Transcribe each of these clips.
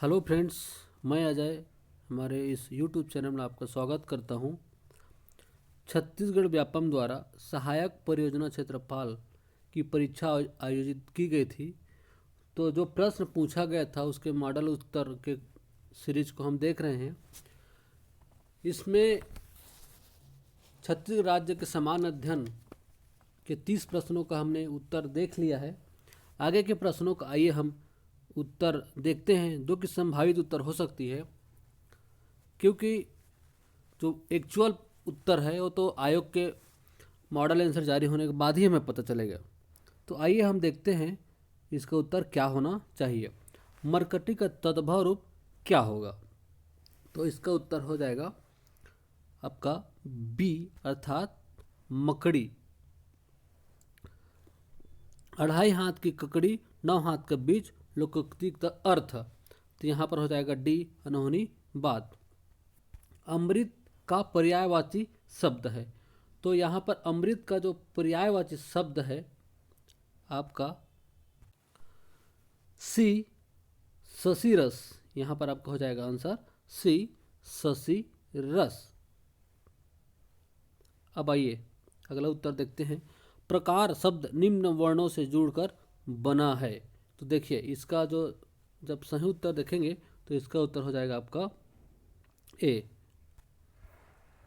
Hello friends, मैं अजय हमारे इस यूट्यूब चैनल में आपका स्वागत करता हूं। छत्तीसगढ़ व्यापम द्वारा सहायक परियोजना क्षेत्रपाल की परीक्षा आयोजित की गई थी। तो जो प्रश्न पूछा गया था उसके मॉडल उत्तर के सीरीज को हम देख रहे हैं। इसमें छत्तीसगढ़ राज्य के समान अध्ययन के 30 प्रश्नों का हमने उत्तर देख लिया है। आगे के प्रश्नों का आइए हम उत्तर देखते हैं, जो कि संभावित उत्तर हो सकती है, क्योंकि जो एक्चुअल उत्तर है वो तो आयोग के मॉडल आंसर जारी होने के बाद ही हमें पता चलेगा। तो आइए हम देखते हैं इसका उत्तर क्या होना चाहिए। मरकटी का तद्भव रूप क्या होगा? तो इसका उत्तर हो जाएगा आपका बी, अर्थात मकड़ी। 2.5 हाथ की ककड़ी, 9 हाथ का बीज, लोकोक्ति का अर्थ। तो यहाँ पर हो जाएगा डी, अनहोनी बात। अमृत का पर्यायवाची शब्द है। तो यहाँ पर अमृत का जो पर्यायवाची शब्द है आपका सी, शशि रस। यहाँ पर आपका हो जाएगा आंसर सी, शशि रस। अब आइए अगला उत्तर देखते हैं। प्रकार शब्द निम्न वर्णों से जुड़कर बना है। तो देखिए इसका जो जब सही उत्तर देखेंगे तो इसका उत्तर हो जाएगा आपका ए,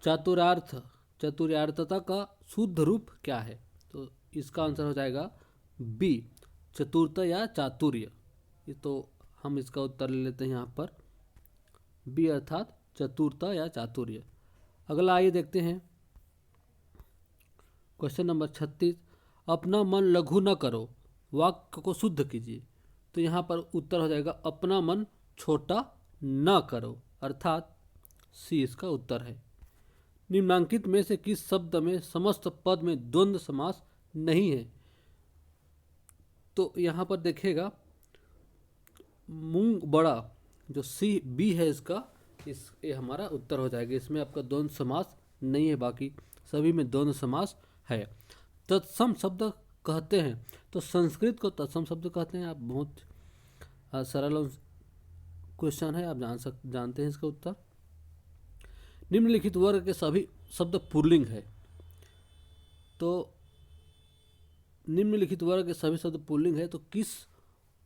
चातुर्यार्थ। चतुर्यार्थता का शुद्ध रूप क्या है? तो इसका आंसर हो जाएगा बी, चतुरता या चातुर्य। ये तो हम इसका उत्तर ले लेते हैं यहाँ पर बी, अर्थात चतुरता या चातुर्य। अगला आइए देखते हैं क्वेश्चन नंबर 36। अपना मन लघु न करो, वाक्य को शुद्ध कीजिए। तो यहाँ पर उत्तर हो जाएगा अपना मन छोटा न करो, अर्थात सी इसका उत्तर है। निम्नांकित में से किस शब्द में समस्त पद में द्वंद्व समास नहीं है? तो यहाँ पर देखिएगा मूंग बड़ा, जो सी बी है इसका, ये हमारा उत्तर हो जाएगा। इसमें आपका द्वंद्व समास नहीं है, बाकी सभी में द्वंद्व समास है। तत्सम शब्द कहते हैं, तो संस्कृत को तत्सम शब्द कहते हैं। आप बहुत सरल क्वेश्चन है, आप जानते हैं इसका उत्तर। निम्नलिखित वर्ग के सभी शब्द पुल्लिंग है। तो निम्नलिखित वर्ग के सभी शब्द पुल्लिंग है, तो किस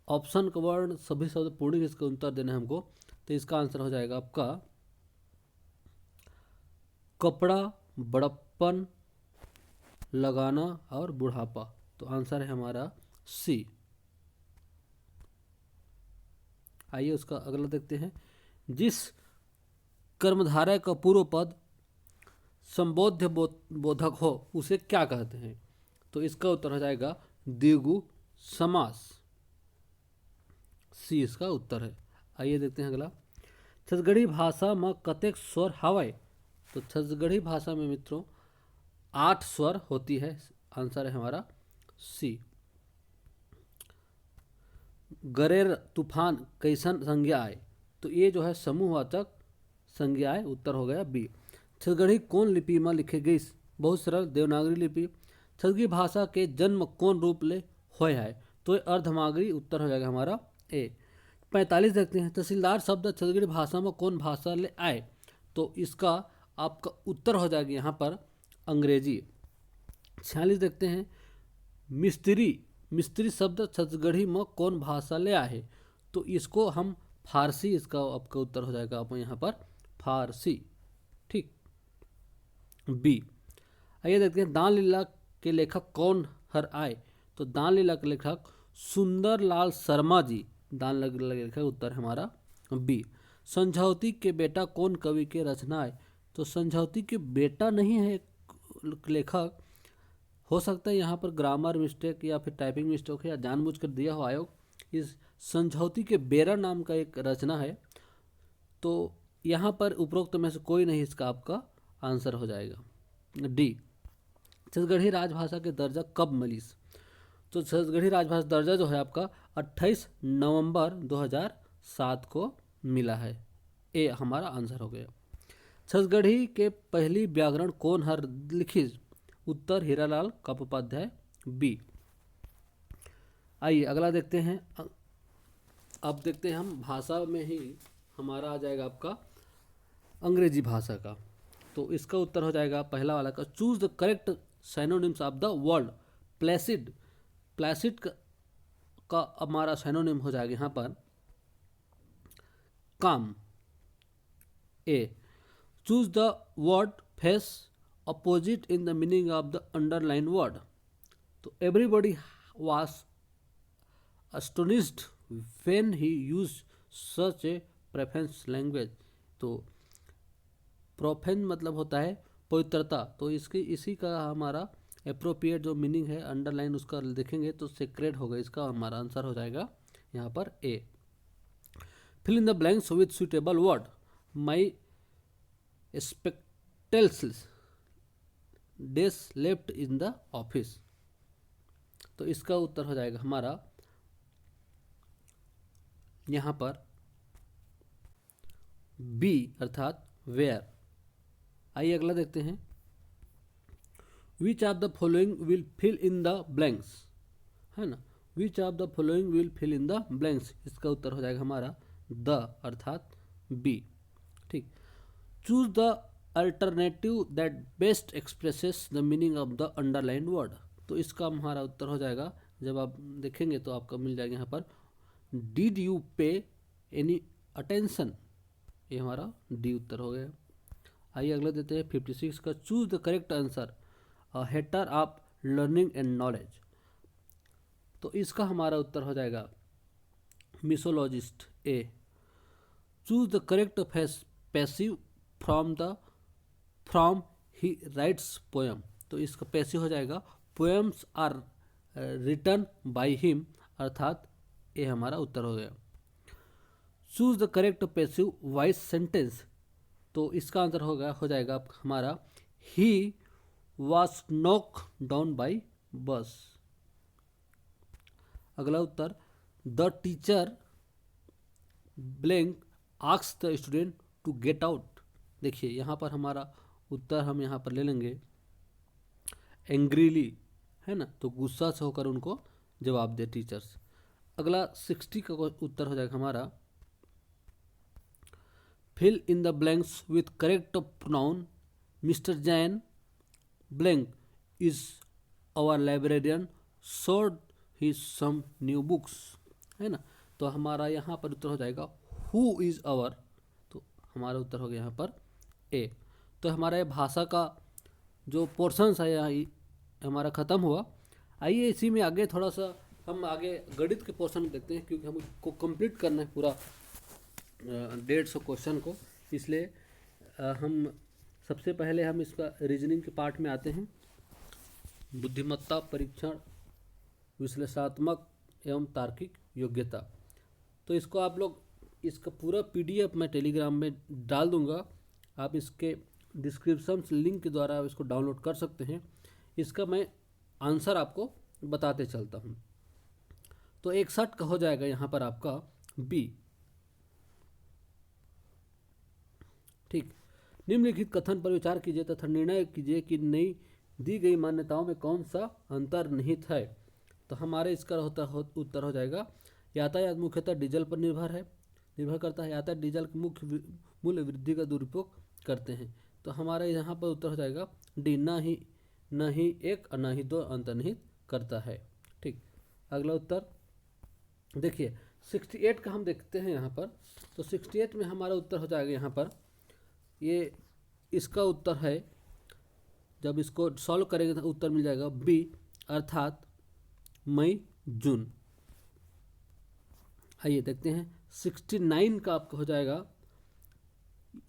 ऑप्शन का वर्ण सभी शब्द पुल्लिंग, इसका उत्तर देना है हमको। तो इसका आंसर हो जाएगा आपका कपड़ा, बड़प्पन, लगाना और बुढ़ापा। तो आंसर है हमारा सी। आइए उसका अगला देखते हैं। जिस कर्मधारय का पूर्व पद संबोध्य बोधक हो उसे क्या कहते हैं? तो इसका उत्तर हो जाएगा द्विगु समास। सी इसका उत्तर है। आइए देखते हैं अगला। छत्तीसगढ़ी भाषा में कतेक स्वर हवय? तो छत्तीसगढ़ी भाषा में मित्रों 8 स्वर होती है। आंसर है हमारा सी। गरेर तूफान कैसन संज्ञा आए? तो ये जो है समूहवाचक संज्ञा है। उत्तर हो गया बी। छत्तीसगढ़ी कौन लिपि में लिखे गई? बहुत सरल, देवनागरी लिपि। छत्तीसगढ़ी भाषा के जन्म कौन रूप ले होय है? तो ये अर्धमागरी। उत्तर हो जाएगा हमारा ए। 45 देखते हैं। तहसीलदार शब्द छत्तीसगढ़ी भाषा में कौन भाषा ले आए? तो इसका आपका उत्तर हो जाएगा यहाँ पर अंग्रेजी। 46 देखते हैं। मिस्त्री, मिस्त्री शब्द छत्तीसगढ़ी में कौन भाषा ले आए? तो इसको हम फारसी, इसका आपका उत्तर हो जाएगा आप यहाँ पर फारसी। ठीक, बी। आइए देखते हैं। दान लीला के लेखक कौन हर आए? तो दान लीला के लेखक सुंदर लाल शर्मा जी, दान लीला के लेखक। उत्तर हमारा बी। संझौती के बेटा कौन कवि के रचना है? तो संझौती के बेटा नहीं है लेखक, हो सकता है यहाँ पर ग्रामर मिस्टेक या फिर टाइपिंग मिस्टेक है, या जानबूझकर दिया हो आयोग। इस संझौती के बेरा नाम का एक रचना है। तो यहाँ पर उपरोक्त में से कोई नहीं, इसका आपका आंसर हो जाएगा डी। छत्तीसगढ़ी राजभाषा के दर्जा कब मिली? तो छत्तीसगढ़ी राजभाषा दर्जा जो है आपका 28 नवंबर 2007 को मिला है। ए हमारा आंसर हो गया। छत्तीसगढ़ी के पहली व्याकरण कौन हर लिखी? उत्तर हीरालाल कापोपाध्याय, बी। आइए अगला देखते हैं। अब देखते हैं हम भाषा में ही हमारा आ जाएगा आपका अंग्रेजी भाषा का। तो इसका उत्तर हो जाएगा पहला वाला का, choose the correct synonyms of the word placid. Placid का हमारा साइनोनिम हो जाएगा यहाँ पर calm. A, choose the word face opposite in the meaning of the underline word. तो everybody was astonished when he used such a preference language। तो profane मतलब होता है पवित्रता, तो इसकी इसी का हमारा अप्रोप्रिएट जो मीनिंग है अंडरलाइन उसका देखेंगे तो सेक्रेड होगा, इसका हमारा आंसर हो जाएगा यहाँ पर A. Fill in the blanks with suitable word, my spectacles does left in the office. तो इसका उत्तर हो जाएगा हमारा यहाँ पर बी अर्थात वेयर। आइए अगला देखते हैं, which of the following will fill in the blanks, है ना, which of the following will fill in the blanks, इसका उत्तर हो जाएगा हमारा द अर्थात बी। ठीक, choose the alternative that best expresses the meaning of the underline word. तो इसका हमारा उत्तर हो जाएगा, जब आप देखेंगे तो आपका मिल जाएगा यहाँ पर डिड यू पे एनी अटेंशन, ये हमारा डी उत्तर हो गया। आइए अगला देते हैं 56 का, choose the correct answer a hater of learning and knowledge. तो इसका हमारा उत्तर हो जाएगा misologist A. Choose the correct passive from he writes poem. तो इसका पैसिव हो जाएगा poems are written by him अर्थात ये हमारा उत्तर हो गया। Choose the correct passive voice sentence. तो इसका आंसर हो जाएगा हमारा he was knock down by bus. अगला उत्तर, the teacher blank asks the student to get out. देखिए यहाँ पर हमारा उत्तर हम यहाँ पर ले लेंगे एंग्रीली, है ना, तो गुस्सा से होकर उनको जवाब दे टीचर्स। अगला 60 का उत्तर हो जाएगा हमारा fill in the blanks with correct pronoun, mister Jain blank is our librarian showed he some new books, है ना। तो हमारा यहाँ पर उत्तर हो जाएगा हु इज आवर। तो हमारा उत्तर हो गया यहाँ पर ए। तो हमारा ये भाषा का जो पोर्शंस है यहाँ हमारा ख़त्म हुआ। आइए इसी में आगे थोड़ा सा हम आगे गणित के पोर्शन में देखते हैं, क्योंकि हमको कंप्लीट करना है पूरा 150 क्वेश्चन को, इसलिए हम सबसे पहले हम इसका रीजनिंग के पार्ट में आते हैं। बुद्धिमत्ता परीक्षण, विश्लेषणात्मक एवं तार्किक योग्यता। तो इसको आप लोग इसका पूरा PDF मैं टेलीग्राम में डाल दूंगा, आप इसके डिस्क्रिप्शन लिंक के द्वारा आप इसको डाउनलोड कर सकते हैं। इसका मैं आंसर आपको बताते चलता हूँ। तो 61 का हो जाएगा यहाँ पर आपका बी। ठीक, निम्नलिखित कथन पर विचार कीजिए तथा निर्णय कीजिए कि नई दी गई मान्यताओं में कौन सा अंतर्निहित है। तो हमारे इसका उत्तर हो जाएगा यातायात मुख्यतः डीजल पर निर्भर करता है। यातायात डीजल के मुख्य मूल्य वृद्धि का दुरुपयोग करते हैं। तो हमारे यहाँ पर उत्तर हो जाएगा डी, न ही एक और न ही दो अंतर्निहित करता है। ठीक, अगला उत्तर देखिए 68 का हम देखते हैं यहाँ पर। तो 68 में हमारा उत्तर हो जाएगा यहाँ पर, ये इसका उत्तर है, जब इसको सॉल्व करेंगे तो उत्तर मिल जाएगा बी अर्थात मई जून। आइए देखते हैं 69 का आपका हो जाएगा,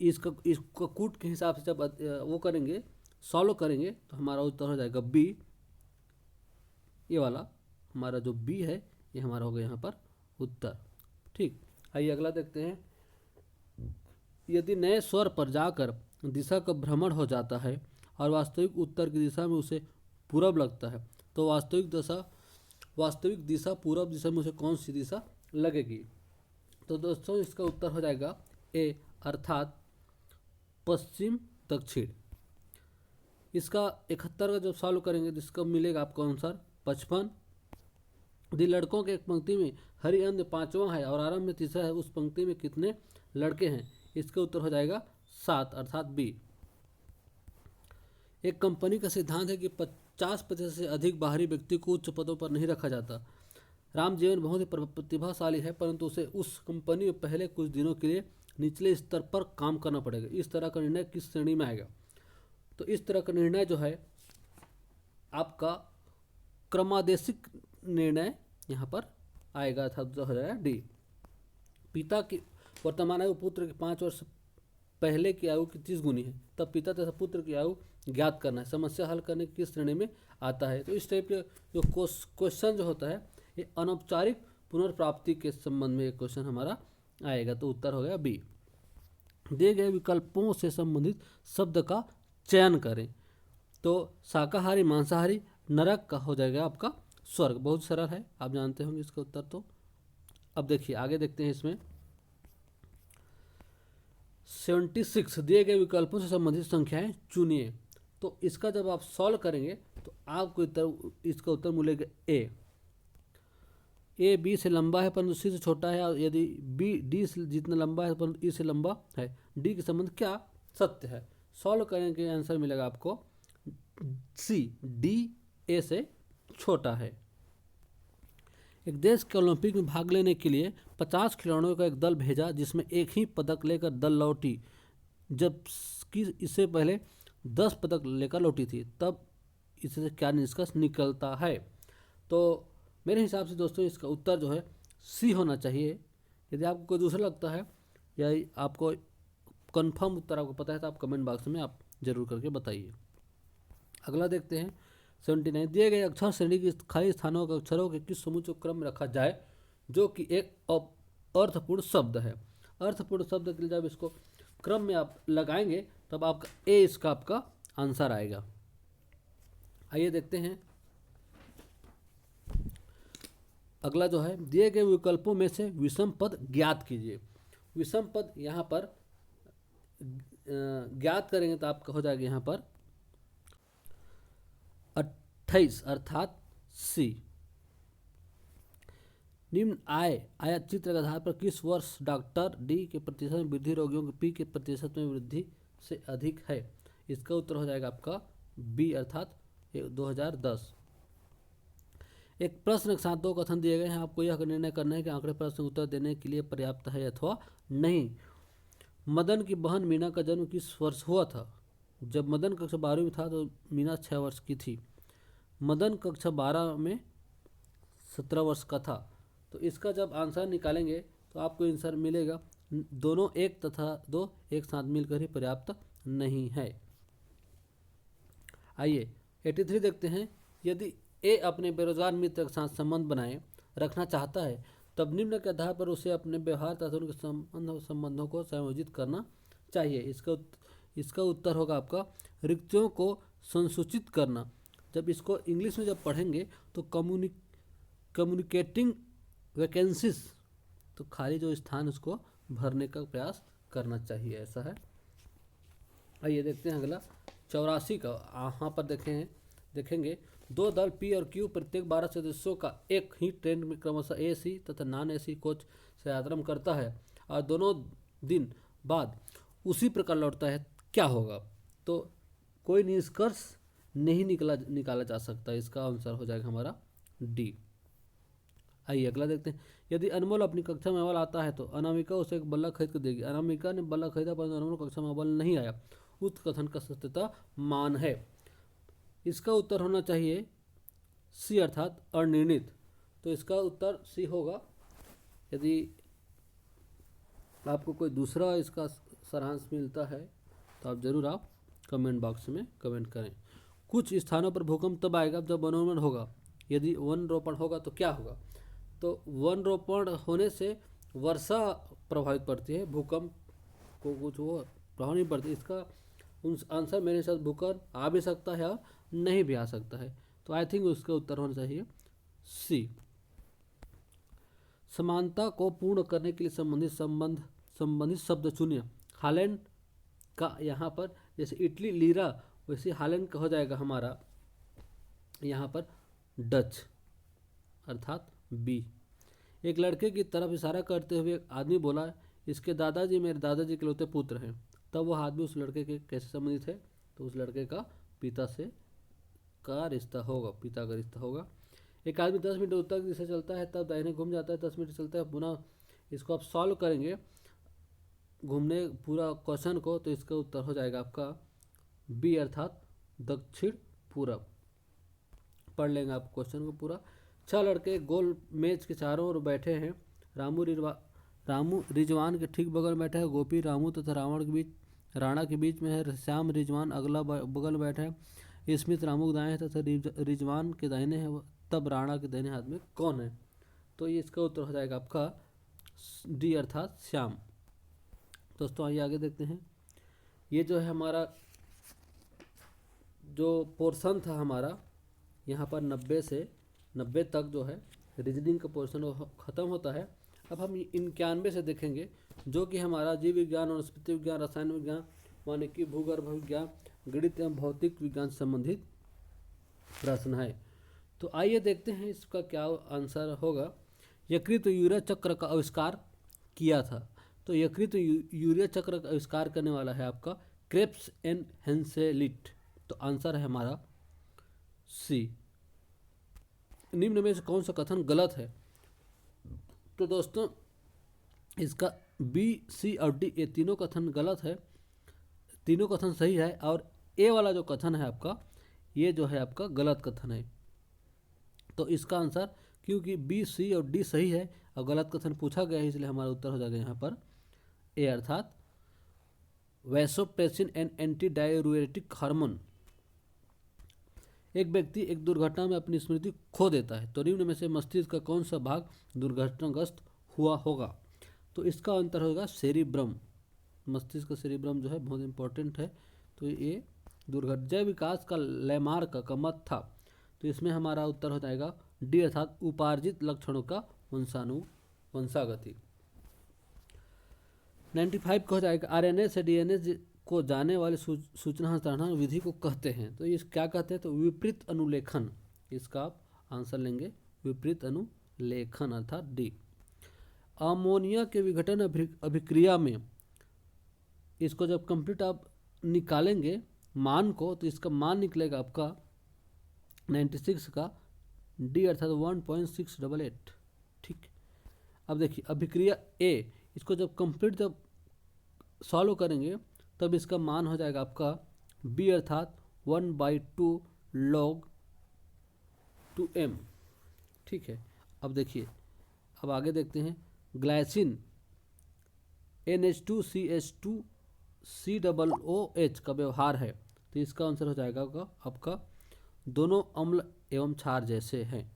इसको कूट के हिसाब से जब वो करेंगे सॉल्व करेंगे तो हमारा उत्तर हो जाएगा बी। ये वाला हमारा जो बी है ये हमारा हो गया यहाँ पर उत्तर। ठीक, आइए अगला देखते हैं, यदि नए स्वर पर जाकर दिशा का भ्रमण हो जाता है और वास्तविक उत्तर की दिशा में उसे पूरब लगता है तो वास्तविक दिशा पूरब दिशा में उसे कौन सी दिशा लगेगी। तो दोस्तों इसका उत्तर हो जाएगा ए अर्थात पश्चिम दक्षिण। इसका 71 का जब सॉल्व करेंगे तो इसका मिलेगा आपको आंसर 55 यदि लड़कों के एक पंक्ति में हरिअन्य पांचवा है और आरंभ में तीसरा है, उस पंक्ति में कितने लड़के हैं? इसका उत्तर हो जाएगा 7 अर्थात बी। एक कंपनी का सिद्धांत है कि 50% से अधिक बाहरी व्यक्ति को उच्च पदों पर नहीं रखा जाता। राम जीवन बहुत ही प्रतिभाशाली है, परंतु उसे उस कंपनी में पहले कुछ दिनों के लिए निचले स्तर पर काम करना पड़ेगा। इस तरह का निर्णय किस श्रेणी में आएगा? तो इस तरह का निर्णय जो है आपका क्रमादेशिक निर्णय यहाँ पर आएगा, था जो हो जाएगा डी। पिता की वर्तमान आयु पुत्र के 5 वर्ष पहले की आयु की 30 गुनी है, तब पिता तथा पुत्र की आयु ज्ञात करना है। समस्या हल करने की किस श्रेणी में आता है? तो इस टाइप के जो क्वेश्चन जो होता है ये अनौपचारिक पुनर्प्राप्ति के संबंध में एक क्वेश्चन हमारा आएगा, तो उत्तर हो गया बी। दिए गए विकल्पों से संबंधित शब्द का चयन करें। तो शाकाहारी मांसाहारी, नरक का हो जाएगा आपका स्वर्ग। बहुत सरल है, आप जानते होंगे इसका उत्तर। तो अब देखिए आगे देखते हैं इसमें 76 दिए गए विकल्पों से संबंधित संख्याएं चुनिए। तो इसका जब आप सॉल्व करेंगे तो आपको इसका उत्तर मिलेगा ए बी से लंबा है परंतु सी से छोटा है, और यदि बी डी से जितना लंबा है परंतु ई से लंबा है, डी के संबंध क्या सत्य है? सॉल्व करने के आंसर मिलेगा आपको सी, डी ए से छोटा है। एक देश के ओलंपिक में भाग लेने के लिए 50 खिलाड़ियों का एक दल भेजा, जिसमें एक ही पदक लेकर दल लौटी, जबकि इससे पहले 10 पदक लेकर लौटी थी। तब इससे क्या निष्कर्ष निकलता है? तो मेरे हिसाब से दोस्तों इसका उत्तर जो है सी होना चाहिए। यदि आपको कोई दूसरा लगता है या आपको कंफर्म उत्तर आपको पता है तो आप कमेंट बॉक्स में आप जरूर करके बताइए। अगला देखते हैं 79 दिए गए अक्षर श्रेणी की खाली स्थानों के अक्षरों के किस समुच्चय क्रम में रखा जाए जो कि एक अर्थपूर्ण शब्द है? अर्थपूर्ण शब्द के लिए जब इसको क्रम में आप लगाएंगे तब आपका ए इसका आपका आंसर आएगा। आइए देखते हैं अगला जो है दिए गए विकल्पों में से विषम पद ज्ञात कीजिए। विषम पद यहाँ पर ज्ञात करेंगे तो आपका हो जाएगा यहाँ पर 28 अर्थात सी। निम्न आया चित्र के आधार पर किस वर्ष डॉक्टर डी के प्रतिशत में वृद्धि रोगियों के पी के प्रतिशत में वृद्धि से अधिक है? इसका उत्तर हो जाएगा आपका बी अर्थात 2010। एक प्रश्न के साथ 2 कथन दिए गए हैं, आपको यह निर्णय करना है कि आंकड़े प्रश्न उत्तर देने के लिए पर्याप्त है अथवा नहीं। मदन की बहन मीना का जन्म किस वर्ष हुआ था? जब मदन कक्षा 12वीं में था तो मीना 6 वर्ष की थी। मदन कक्षा 12 में 17 वर्ष का था। तो इसका जब आंसर निकालेंगे तो आपको आंसर मिलेगा दोनों 1 तथा 2 एक साथ मिलकर ही पर्याप्त नहीं है। आइए 83 देखते हैं। यदि ए अपने बेरोजगार मित्र के साथ संबंध बनाए रखना चाहता है तब निम्न के आधार पर उसे अपने व्यवहार तथा उनके संबंधों को समायोजित करना चाहिए। इसका उत्तर होगा आपका रिक्तियों को संसूचित करना। जब इसको इंग्लिश में जब पढ़ेंगे तो कम्युनिकेटिंग वैकेंसीज, तो खाली जो स्थान उसको भरने का प्रयास करना चाहिए, ऐसा है। आइए देखते हैं अगला 84 का। यहाँ पर देखेंगे 2 दल पी और क्यू प्रत्येक 12 सदस्यों का एक ही ट्रेन में क्रमशः एसी तथा नॉन एसी कोच से यात्रा करता है और दोनों दिन बाद उसी प्रकार लौटता है, क्या होगा? तो कोई निष्कर्ष नहीं निकाला जा सकता। इसका आंसर हो जाएगा हमारा डी। आइए अगला देखते हैं। यदि अनमोल अपनी कक्षा में अव्वल आता है तो अनामिका उसे एक बल्ला खरीद कर देगी। अनामिका ने बल्ला खरीदा परंतु अनमोल कक्षा में अव्वल नहीं आया, उस कथन का सत्यता मान है। इसका उत्तर होना चाहिए सी अर्थात अनिर्णित। तो इसका उत्तर सी होगा। यदि आपको कोई दूसरा इसका सारांश मिलता है तो आप जरूर आप कमेंट बॉक्स में कमेंट करें। कुछ स्थानों पर भूकंप तब आएगा जब वनोन्मूलन होगा। यदि वन रोपण होगा तो क्या होगा? तो वन रोपण होने से वर्षा प्रभावित पड़ती है, भूकंप को कुछ वो प्रभाव नहीं पड़ती। इसका आंसर मेरे साथ भूकंप आ भी सकता है और नहीं भी आ सकता है। तो आई थिंक उसका उत्तर होना चाहिए सी। समानता को पूर्ण करने के लिए संबंधित शब्द चुनिए। हालैंड का यहाँ पर जैसे इटली लीरा, वैसे हालैंड का हो जाएगा हमारा यहाँ पर डच अर्थात बी। एक लड़के की तरफ इशारा करते हुए एक आदमी बोला, इसके दादाजी मेरे दादाजी के इकलौते पुत्र हैं। तब वह आदमी उस लड़के के कैसे संबंधित है? तो उस लड़के का पिता से का रिश्ता होगा, पिता का रिश्ता होगा। एक आदमी 10 मिनट उत्तर दिशा चलता है, तब दाहिने घूम जाता है, 10 मिनट चलता है पुनः। इसको आप सॉल्व करेंगे घूमने पूरा क्वेश्चन को, तो इसका उत्तर हो जाएगा आपका बी अर्थात दक्षिण पूरब। पढ़ लेंगे आप क्वेश्चन को पूरा। 6 लड़के गोल मेज के चारों ओर बैठे हैं। रामू रिजवान के ठीक बगल में बैठा है। गोपी रामू तथा राणा के बीच में है। श्याम रिजवान अगला बगल में बैठा है। स्मिथ रामू के दाएं है तथा रिजवान के दाहिने है। तब राणा के दाहिने हाथ में कौन है? तो ये इसका उत्तर हो जाएगा आपका डी अर्थात श्याम। दोस्तों आइए आगे देखते हैं। ये जो है हमारा जो पोर्शन था हमारा यहाँ पर 90 से 90 तक जो है रीजनिंग का पोर्शन ख़त्म होता है। अब हम 91 से देखेंगे, जो कि हमारा जीव विज्ञान, वनस्पति विज्ञान, रसायन विज्ञान, वानिकी, भूगर्भ विज्ञान, गणित एवं भौतिक विज्ञान से संबंधित प्रश्न है। तो आइए देखते हैं इसका क्या आंसर होगा। यकृत यूरिया चक्र का आविष्कार किया था। तो यकृत यूरिया चक्र का आविष्कार करने वाला है आपका क्रेब्स एंड हेंसेलिट। तो आंसर है हमारा सी। निम्न में से कौन सा कथन गलत है? तो दोस्तों इसका बी, सी और डी ये तीनों कथन गलत है, तीनों कथन सही है। और ए वाला जो कथन है आपका, ये जो है आपका गलत कथन है। तो इसका आंसर, क्योंकि बी, सी और डी सही है और गलत कथन पूछा गया है, इसलिए हमारा उत्तर हो जाएगा यहाँ पर ए अर्थात vasopressin and anti diuretic hormone. एक व्यक्ति एक दुर्घटना में अपनी स्मृति खो देता है, तो निम्न में से मस्तिष्क का कौन सा भाग दुर्घटनाग्रस्त हुआ होगा? तो इसका अंतर होगा सेरिब्रम। मस्तिष्क का सेरिब्रम जो है बहुत इंपॉर्टेंट है। तो ये जैव विकास का लैमार्क का मत था। तो इसमें हमारा उत्तर हो जाएगा डी अर्थात उपार्जित लक्षणों का वंशागति। 95 का हो जाएगा आरएनए से डीएनए को जाने वाली सूचना हस्तांतरण विधि को कहते हैं। तो इस क्या कहते हैं? तो विपरीत अनुलेखन। इसका आप आंसर लेंगे विपरीत अनुलेखन अर्थात डी। अमोनिया के विघटन अभिक्रिया में इसको जब कंप्लीट आप निकालेंगे मान को, तो इसका मान निकलेगा आपका 96 का डी अर्थात 1.688। ठीक। अब देखिए अभिक्रिया ए, इसको जब कंप्लीट जब सॉल्व करेंगे तब इसका मान हो जाएगा आपका बी अर्थात 1/2 log 2m। ठीक है। अब देखिए अब आगे देखते हैं। ग्लाइसिन NH2CH2COOH का व्यवहार है। तो इसका आंसर हो जाएगा आपका दोनों अम्ल एवं क्षार जैसे हैं।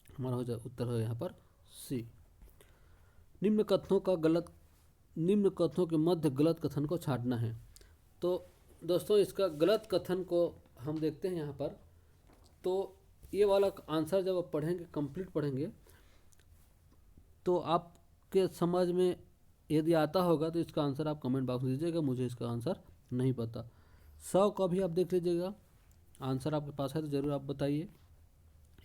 हमारा हो जाए उत्तर हो यहाँ पर सी। निम्न कथनों के मध्य गलत कथन को छांटना है। तो दोस्तों इसका गलत कथन को हम देखते हैं यहाँ पर। तो ये वाला आंसर जब आप पढ़ेंगे, कंप्लीट पढ़ेंगे, तो आपके समझ में यदि आता होगा तो इसका आंसर आप कमेंट बॉक्स में दीजिएगा। मुझे इसका आंसर नहीं पता। 100 का भी आप देख लीजिएगा, आंसर आपके पास है तो ज़रूर आप बताइए।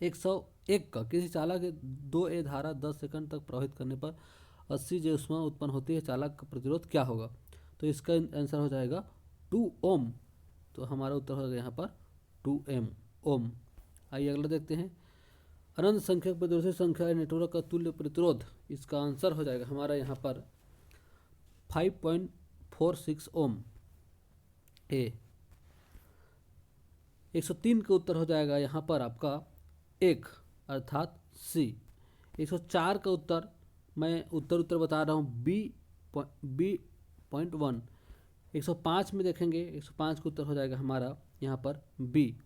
101 का किसी चालक के 2A धारा 10 सेकंड तक प्रवाहित करने पर 80 जो ऊष्मा उत्पन्न होती है, चालक का प्रतिरोध क्या होगा? तो इसका आंसर हो जाएगा 2 ओम। तो हमारा उत्तर होगा यहाँ पर 2m ओम। आइए अगला देखते हैं। अनंत संख्यक प्रतिरोधी संख्या नेटवर्क का तुल्य प्रतिरोध, इसका आंसर हो जाएगा हमारा यहाँ पर 5.46 ओम ए। 103 का उत्तर हो जाएगा यहाँ पर आपका 1 अर्थात सी। 104 का उत्तर मैं उत्तर बता रहा हूँ B.1। 105 में देखेंगे, 105 का उत्तर हो जाएगा हमारा यहाँ पर बी।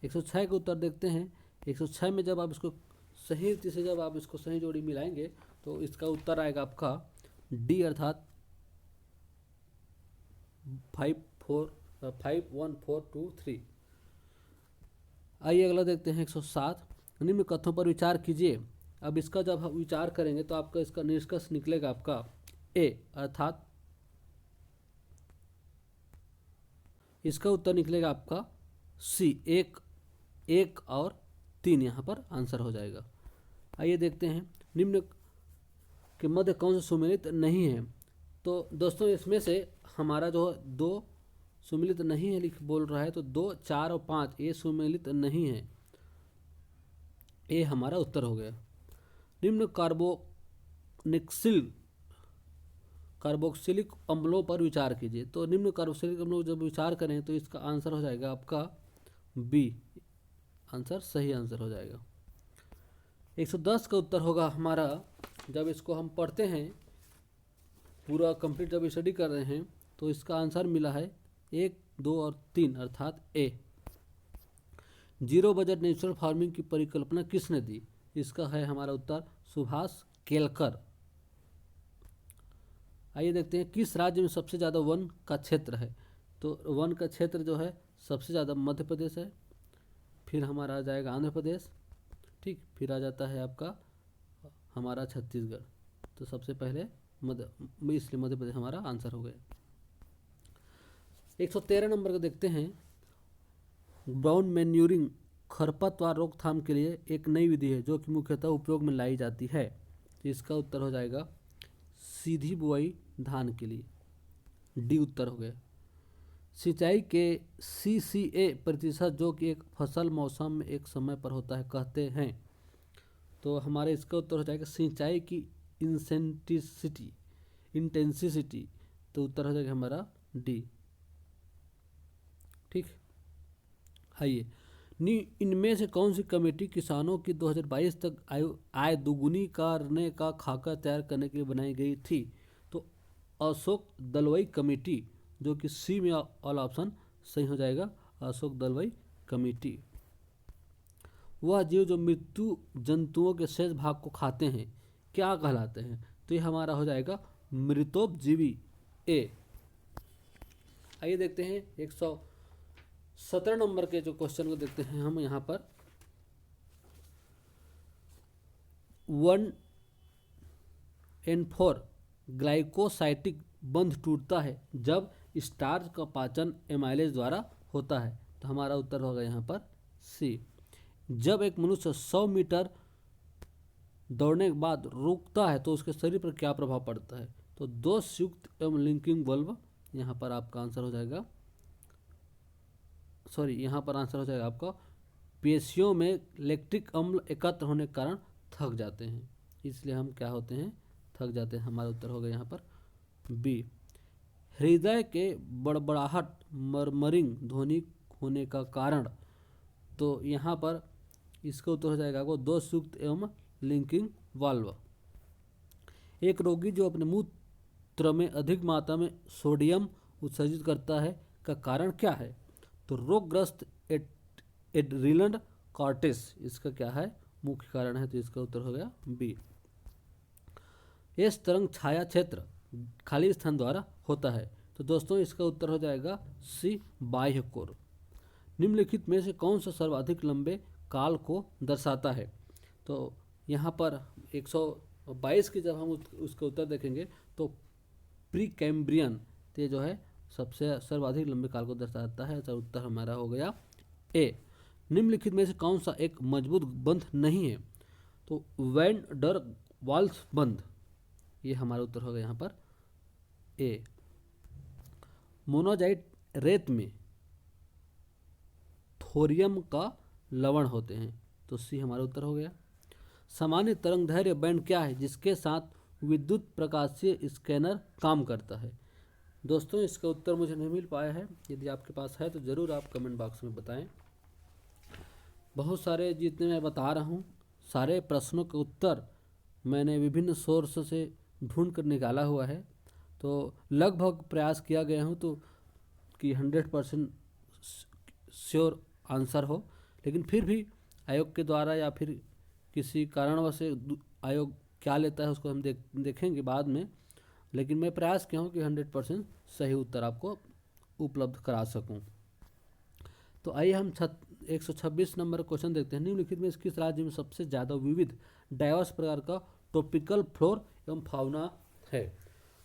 106 का उत्तर देखते हैं। 106 में जब आप इसको सही रीति से जब आप इसको सही जोड़ी मिलाएंगे तो इसका उत्तर आएगा आपका डी अर्थात 51423। आइए अगला देखते हैं 107। निम्न कथनों पर विचार कीजिए। अब इसका जब हम विचार करेंगे तो आपका इसका निष्कर्ष निकलेगा आपका ए अर्थात इसका उत्तर निकलेगा आपका सी, 1 और 3 यहाँ पर आंसर हो जाएगा। आइए देखते हैं निम्न के मध्य कौन सा सुमेलित नहीं है। तो दोस्तों इसमें से हमारा जो 2 सुमेलित नहीं है लिख बोल रहा है, तो 2, 4 और 5 ये सुमेलित नहीं है, ये हमारा उत्तर हो गया। निम्न कार्बोक्सिलिक अम्लों पर विचार कीजिए। तो निम्न कार्बोक्सिलिक अम्लों जब विचार करें तो इसका आंसर हो जाएगा आपका बी, आंसर सही आंसर हो जाएगा। 110 का उत्तर होगा हमारा, जब इसको हम पढ़ते हैं पूरा कंप्लीट जब स्टडी कर रहे हैं तो इसका आंसर मिला है 1, 2 और 3 अर्थात ए। जीरो बजट नेचुरल फार्मिंग की परिकल्पना किसने दी? इसका है हमारा उत्तर सुभाष केलकर। आइए देखते हैं किस राज्य में सबसे ज़्यादा वन का क्षेत्र है। तो वन का क्षेत्र जो है सबसे ज़्यादा मध्य प्रदेश है, फिर हमारा आ जाएगा आंध्र प्रदेश, ठीक, फिर आ जाता है आपका हमारा छत्तीसगढ़। तो सबसे पहले इसलिए मध्य प्रदेश हमारा आंसर हो गया। 113 नंबर का देखते हैं। ब्राउन मैन्यूरिंग खरपतवार रोकथाम के लिए एक नई विधि है जो कि मुख्यतः उपयोग में लाई जाती है। तो इसका उत्तर हो जाएगा सीधी बुआई धान के लिए, डी उत्तर हो गया। सिंचाई के CCA प्रतिशत जो कि एक फसल मौसम में एक समय पर होता है कहते हैं। तो हमारे इसका उत्तर हो जाएगा सिंचाई की इंटेंसिटी। तो उत्तर हो जाएगा हमारा डी, ठीक। आइए इनमें से कौन सी कमेटी किसानों की 2022 तक आय दोगुनी करने का खाका तैयार करने के लिए बनाई गई थी? तो अशोक दलवाई कमेटी, जो कि सी में ऑल ऑप्शन सही हो जाएगा, अशोक दलवाई कमेटी। वह जीव जो मृत्यु जंतुओं के शेष भाग को खाते हैं क्या कहलाते हैं? तो ये हमारा हो जाएगा मृतोपजीवी, ए। आइए देखते हैं 117 नंबर के जो क्वेश्चन को देखते हैं हम यहाँ पर। 1N4 ग्लाइकोसाइटिक बंध टूटता है जब स्टार्च का पाचन एमाइलेज द्वारा होता है। तो हमारा उत्तर होगा यहाँ पर सी। जब एक मनुष्य 100 मीटर दौड़ने के बाद रुकता है तो उसके शरीर पर क्या प्रभाव पड़ता है? तो दोषयुक्त एवं लिंकिंग बल्ब, यहाँ पर आपका आंसर हो जाएगा, यहाँ पर आंसर हो जाएगा आपका पेशियों में लैक्टिक अम्ल एकत्र होने के कारण थक जाते हैं, इसलिए हम क्या होते हैं, थक जाते हैं। हमारा उत्तर होगा यहाँ पर बी। हृदय के बड़बड़ाहट मरमरिंग ध्वनि होने का कारण, तो यहाँ पर इसका उत्तर हो जाएगा आपको दोषयुक्त एवं लिंकिंग वाल्व। एक रोगी जो अपने मूत्र में अधिक मात्रा में सोडियम उत्सर्जित करता है का कारण क्या है? तो रोगग्रस्त एड्रिनल कॉर्टेक्स इसका क्या है, मुख्य कारण है। तो इसका उत्तर हो गया बी। एस तरंग छाया क्षेत्र खाली स्थान द्वारा होता है। तो दोस्तों इसका उत्तर हो जाएगा सी, बाह्य कोर। निम्नलिखित में से कौन सा सर्वाधिक लंबे काल को दर्शाता है? तो यहाँ पर 122 की जब हम उसका उत्तर देखेंगे तो प्री कैम्ब्रियन, ये जो है सबसे सर्वाधिक लंबे काल को दर्शाता है। तो उत्तर हमारा हो गया ए। निम्नलिखित में से कौन सा एक मजबूत बंध नहीं है? तो वैन डर वाल्स बंध, ये हमारा उत्तर होगा यहाँ पर ए। मोनोजाइट रेत में थोरियम का लवण होते हैं। तो सी हमारा उत्तर हो गया। सामान्य तरंगदैर्घ्य बैंड क्या है जिसके साथ विद्युत प्रकाशीय स्कैनर काम करता है? दोस्तों इसका उत्तर मुझे नहीं मिल पाया है, यदि आपके पास है तो ज़रूर आप कमेंट बॉक्स में बताएं। बहुत सारे जितने मैं बता रहा हूँ सारे प्रश्नों का उत्तर मैंने विभिन्न सोर्स से ढूंढ कर निकाला हुआ है। तो लगभग प्रयास किया गया हूँ तो कि 100% श्योर आंसर हो, लेकिन फिर भी आयोग के द्वारा या फिर किसी कारणवश से आयोग क्या लेता है उसको हम देखेंगे बाद में, लेकिन मैं प्रयास किया हूँ कि 100% सही उत्तर आपको उपलब्ध करा सकूँ। तो आइए हम 126 नंबर क्वेश्चन देखते हैं। निम्नलिखित में किस राज्य में सबसे ज़्यादा विविध डाइवर्स प्रकार का ट्रॉपिकल फ्लोर एवं फाउना है?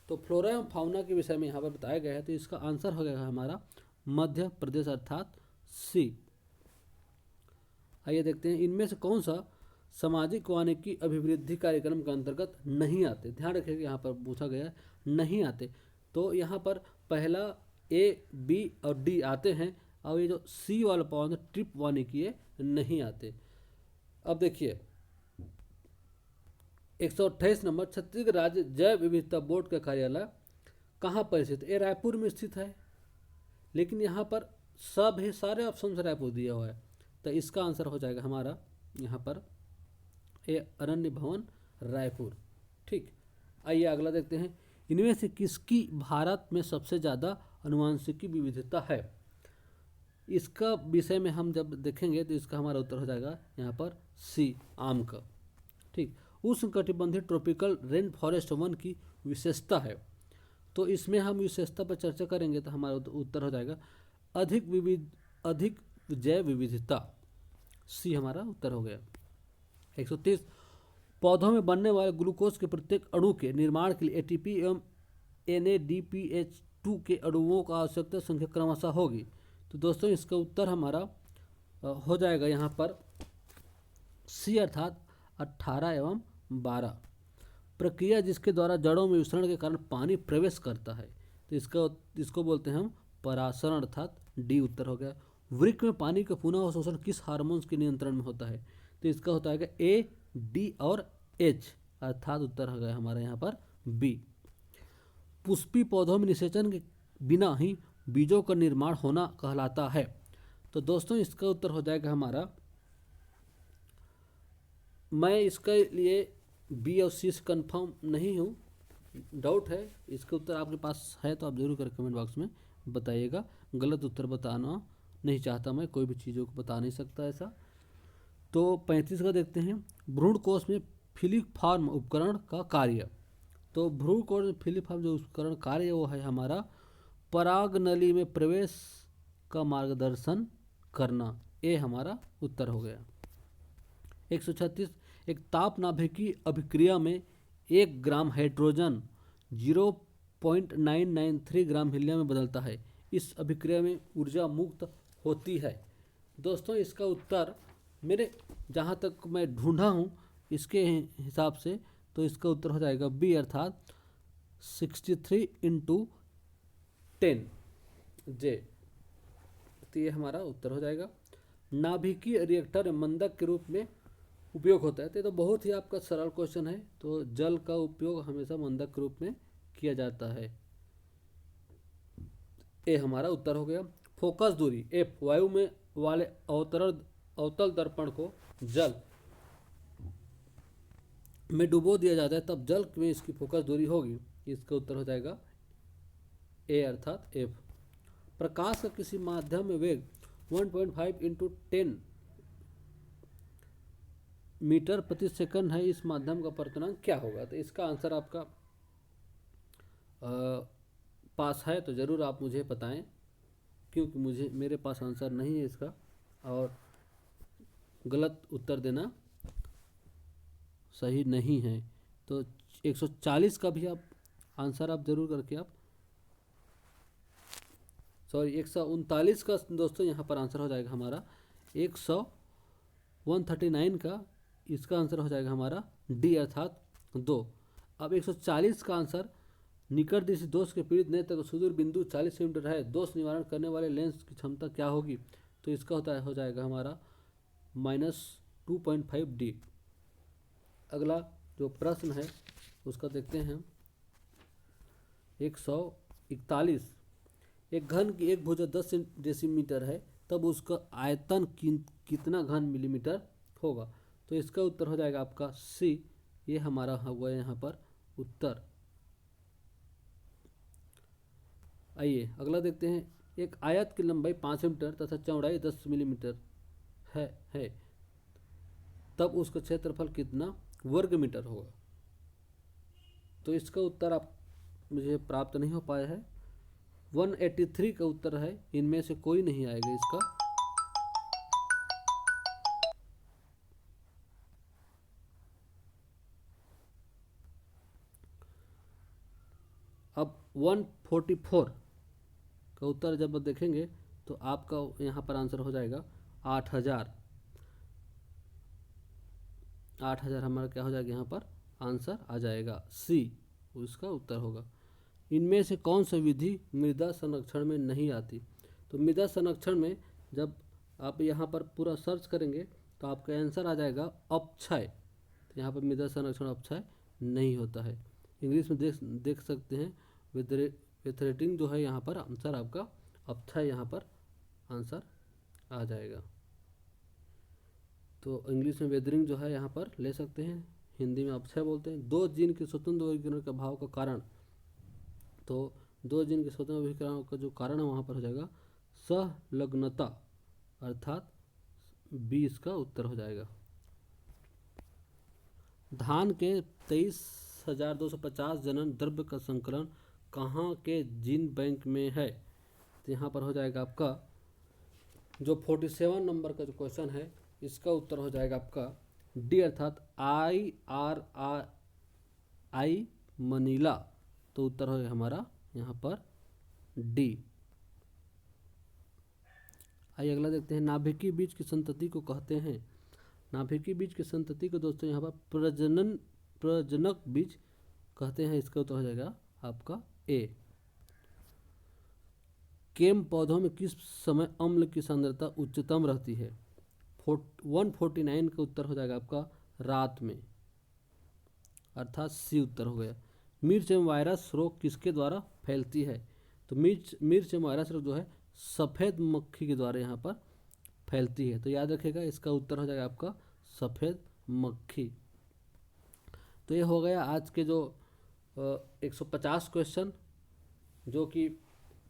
तो फ्लोरा एवं फाउना के विषय में यहाँ पर बताया गया है। तो इसका आंसर हो गया हमारा मध्य प्रदेश अर्थात सी। आइए देखते हैं इनमें से कौन सा सामाजिक वानिकी अभिवृद्धि कार्यक्रम के अंतर्गत नहीं आते। ध्यान रखिएगा यहाँ पर पूछा गया है नहीं आते, तो यहाँ पर पहला ए, बी और डी आते हैं, और ये जो सी वाला पॉइंट ट्रिप वानिकी ये नहीं आते। अब देखिए 128 नंबर, छत्तीसगढ़ राज्य जैव विविधता बोर्ड का कार्यालय कहाँ पर स्थित? ये रायपुर में स्थित है, लेकिन यहाँ पर सब है, सारे ऑप्शन से रायपुर दिया हुआ है, तो इसका आंसर हो जाएगा हमारा यहाँ पर ए अरण्य भवन रायपुर। ठीक, आइए अगला देखते हैं, इनमें से किसकी भारत में सबसे ज़्यादा अनुवांशिकी विविधता है? इसका विषय में हम जब देखेंगे तो इसका हमारा उत्तर हो जाएगा यहाँ पर सी, आम का। ठीक, उष्णकटिबंधीय ट्रॉपिकल रेन फॉरेस्ट वन की विशेषता है, तो इसमें हम विशेषता पर चर्चा करेंगे, तो हमारा उत्तर हो जाएगा अधिक जैव विविधता, सी हमारा उत्तर हो गया। 130, पौधों में बनने वाले ग्लूकोज के प्रत्येक अणु के निर्माण के लिए एटीपी एवं NADPH2 के अणुओं का आवश्यकता संख्या क्रमशः होगी। तो दोस्तों इसका उत्तर हमारा हो जाएगा यहाँ पर सी, अर्थात 18 एवं 12। प्रक्रिया जिसके द्वारा जड़ों में विसरण के कारण पानी प्रवेश करता है, तो इसको बोलते हैं हम परासरण, अर्थात डी उत्तर हो गया। वृक्क में पानी का पुनः अवशोषण किस हार्मोन के नियंत्रण में होता है? तो इसका होता है ए, डी और एच, अर्थात उत्तर हो गया हमारा यहाँ पर बी। पुष्पी पौधों में निषेचन के बिना ही बीजों का निर्माण होना कहलाता है, तो दोस्तों इसका उत्तर हो जाएगा हमारा, मैं इसके लिए बी और सी से कन्फर्म नहीं हूँ, डाउट है, इसका उत्तर आपके पास है तो आप जरूर कर कमेंट बॉक्स में बताइएगा। गलत उत्तर बताना नहीं चाहता मैं, कोई भी चीज़ों को बता नहीं सकता ऐसा। तो 35 का देखते हैं, भ्रूण कोष में फिलिफॉर्म उपकरण का कार्य। तो भ्रूण कोष में फिलिफॉर्म जो उपकरण कार्य वो है हमारा पराग नली में प्रवेश का मार्गदर्शन करना, ये हमारा उत्तर हो गया। 136, एक तापनाभिकीय अभिक्रिया में 1 ग्राम हाइड्रोजन 0.993 ग्राम हीलियम में बदलता है, इस अभिक्रिया में ऊर्जा मुक्त होती है। दोस्तों इसका उत्तर मेरे जहाँ तक मैं ढूंढा हूँ इसके हिसाब से, तो इसका उत्तर हो जाएगा बी, अर्थात 63 × 10 जे, तो ये हमारा उत्तर हो जाएगा। नाभिकीय रिएक्टर मंदक के रूप में उपयोग होता है, तो बहुत ही आपका सरल क्वेश्चन है, तो जल का उपयोग हमेशा मंदक के रूप में किया जाता है, ये हमारा उत्तर हो गया। फोकस दूरी एफ, वायु में वाले अवतल दर्पण को जल में डुबो दिया जाता है, तब जल में इसकी फोकस दूरी होगी, इसका उत्तर हो जाएगा ए, अर्थात एफ। प्रकाश का किसी माध्यम में वेग 1.5 × 10 मीटर प्रति सेकंड है, इस माध्यम का पर्तनांक क्या होगा? तो इसका आंसर आपका पास है तो ज़रूर आप मुझे बताएं, क्योंकि मेरे पास आंसर नहीं है इसका, और गलत उत्तर देना सही नहीं है। तो 140 का भी आप आंसर आप ज़रूर करके आप 139 का दोस्तों यहाँ पर आंसर हो जाएगा हमारा 139 का, इसका आंसर हो जाएगा हमारा डी, अर्थात 2। अब 140 का आंसर, निकट दिशा दोष के पीड़ित नेत्र का सुदूर बिंदु 40 सेंटीमीटर है, दोष निवारण करने वाले लेंस की क्षमता क्या होगी? तो इसका हो जाएगा हमारा -2.5 डी। अगला जो प्रश्न है उसका देखते हैं हम। 141, एक घन की एक भुजा 10 डेसीमीटर है, तब उसका आयतन कितना घन मिलीमीटर होगा? तो इसका उत्तर हो जाएगा आपका सी, ये हमारा हुआ यहाँ पर उत्तर। आइए अगला देखते हैं, एक आयत की लंबाई 5 मीटर तथा चौड़ाई 10 मिलीमीटर है, तब उसका क्षेत्रफल कितना वर्ग मीटर होगा? तो इसका उत्तर आप मुझे प्राप्त नहीं हो पाया है, 183 का उत्तर है, इनमें से कोई नहीं आएगा इसका। अब 144 का उत्तर जब देखेंगे तो आपका यहाँ पर आंसर हो जाएगा 8000। 8,000 हमारा क्या हो जाएगा यहाँ पर आंसर आ जाएगा, सी उसका उत्तर होगा। इनमें से कौन सा विधि मृदा संरक्षण में नहीं आती? तो मृदा संरक्षण में जब आप यहाँ पर पूरा सर्च करेंगे तो आपका आंसर आ जाएगा अपक्षय। तो यहाँ पर मृदा संरक्षण अपक्षय नहीं होता है। इंग्लिश में देख सकते हैं वेथरेटिंग जो है यहाँ पर आंसर आपका अपक्षय यहाँ पर आंसर आ जाएगा। तो इंग्लिश में वेदरिंग जो है यहाँ पर ले सकते हैं, हिंदी में अपक्षय बोलते हैं। दो जीन के स्वतंत्र वर्गीकरण का भाव का कारण, तो दो जीन के स्वतंत्र वर्गीकरण का जो कारण है वहाँ पर हो जाएगा सहलग्नता, अर्थात 20 का उत्तर हो जाएगा। धान के 23,250 जनन द्रव्य का संकलन कहाँ के जीन बैंक में है? तो यहाँ पर हो जाएगा आपका जो 47 नंबर का जो क्वेश्चन है इसका उत्तर हो जाएगा आपका डी, अर्थात IRI मनीला। तो उत्तर हो हमारा यहाँ पर डी। आइए अगला देखते हैं, नाभिकीय बीज की संतति को कहते हैं। नाभिकीय बीज की संतति को दोस्तों यहाँ पर प्रजनक बीज कहते हैं। इसका उत्तर हो जाएगा आपका ए। केम पौधों में किस समय अम्ल की सांद्रता उच्चतम रहती है? 149 का उत्तर हो जाएगा आपका रात में, अर्थात सी उत्तर हो गया। मिर्च एवं वायरस रोग किसके द्वारा फैलती है? तो मिर्च एवं वायरस रोग जो है सफ़ेद मक्खी के द्वारा यहाँ पर फैलती है। तो याद रखिएगा इसका उत्तर हो जाएगा आपका सफ़ेद मक्खी। तो ये हो गया आज के जो 150 क्वेश्चन, जो कि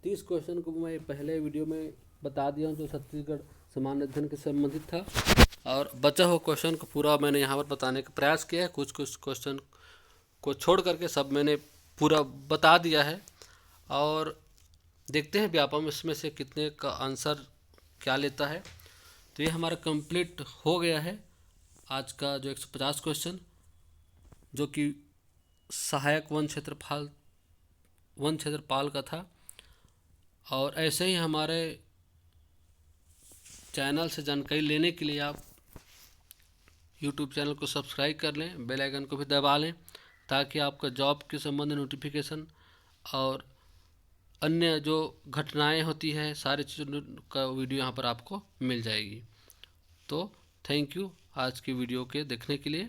30 क्वेश्चन को मैं पहले वीडियो में बता दिया हूँ जो छत्तीसगढ़ सामान्य अध्ययन के संबंधित था, और बचा हुआ क्वेश्चन को पूरा मैंने यहाँ पर बताने का प्रयास किया है। कुछ क्वेश्चन को छोड़ करके सब मैंने पूरा बता दिया है, और देखते हैं व्यापम इसमें से कितने का आंसर क्या लेता है। तो ये हमारा कंप्लीट हो गया है आज का जो 150 क्वेश्चन, जो कि सहायक वन क्षेत्रपाल का था। और ऐसे ही हमारे चैनल से जानकारी लेने के लिए आप यूट्यूब चैनल को सब्सक्राइब कर लें, बेल आइकन को भी दबा लें, ताकि आपका जॉब के संबंध नोटिफिकेशन और अन्य जो घटनाएं होती हैं सारी चीज़ों का वीडियो यहाँ पर आपको मिल जाएगी। तो थैंक यू आज की वीडियो के देखने के लिए।